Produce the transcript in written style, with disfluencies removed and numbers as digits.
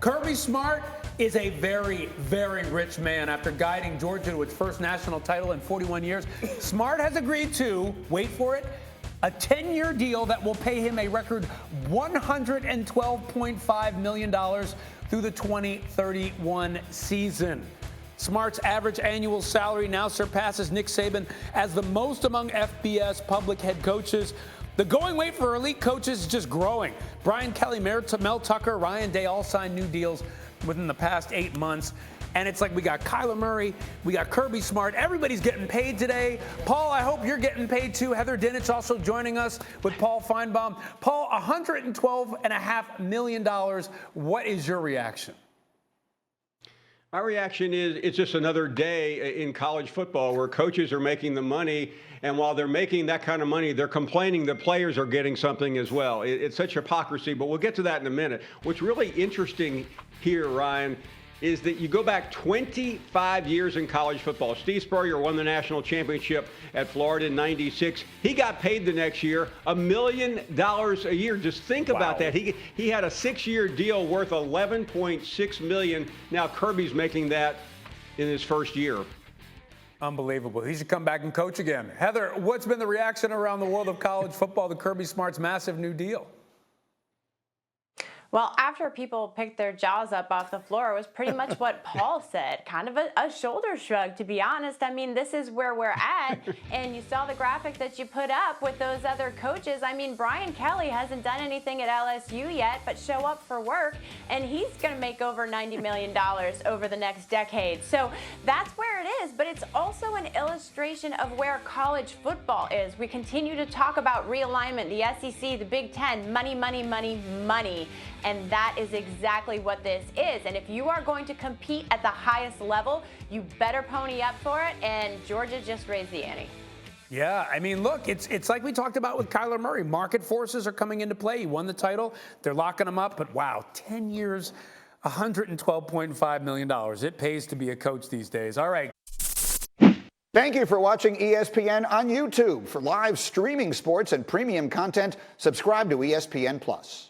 Kirby Smart is a very, very rich man. After guiding Georgia to its first national title in 41 years, Smart has agreed to, wait for it, a 10-year deal that will pay him a record $112.5 million through the 2031 season. Smart's average annual salary now surpasses Nick Saban as the most among FBS public head coaches. The going rate for elite coaches is just growing. Brian Kelly, Mel Tucker, Ryan Day all signed new deals within the past 8 months. And it's like we got Kyler Murray, we got Kirby Smart. Everybody's getting paid today. Paul, I hope you're getting paid too. Heather Dinich also joining us with Paul Finebaum. Paul, $112.5 million. What is your reaction? My reaction is it's just another day in college football where coaches are making the money, and while they're making that kind of money, they're complaining the players are getting something as well. It's such hypocrisy, but we'll get to that in a minute. What's really interesting here, Ryan, is that you go back 25 years in college football. Steve Spurrier won the national championship at Florida in '96. He got paid the next year $1 million a year. Just think about that. He had a 6-year deal worth $11.6 million. Now Kirby's making that in his first year. Unbelievable. He should come back and coach again. Heather, what's been the reaction around the world of college football to Kirby Smart's massive new deal? Well, after people picked their jaws up off the floor, it was pretty much what Paul said, kind of a shoulder shrug, to be honest. I mean, this is where we're at, and you saw the graphic that you put up with those other coaches. I mean, Brian Kelly hasn't done anything at LSU yet but show up for work, and he's going to make over $90 million over the next decade. So that's where it is, but it's also an illustration of where college football is. We continue to talk about realignment, the SEC, the Big Ten, money, money, money, money. And that is exactly what this is. And if you are going to compete at the highest level, you better pony up for it. And Georgia just raised the ante. Yeah, I mean, look, it's like we talked about with Kyler Murray. Market forces are coming into play. He won the title. They're locking him up. But wow, 10 years, $112.5 million. It pays to be a coach these days. All right. Thank you for watching ESPN on YouTube. For live streaming sports and premium content, subscribe to ESPN+.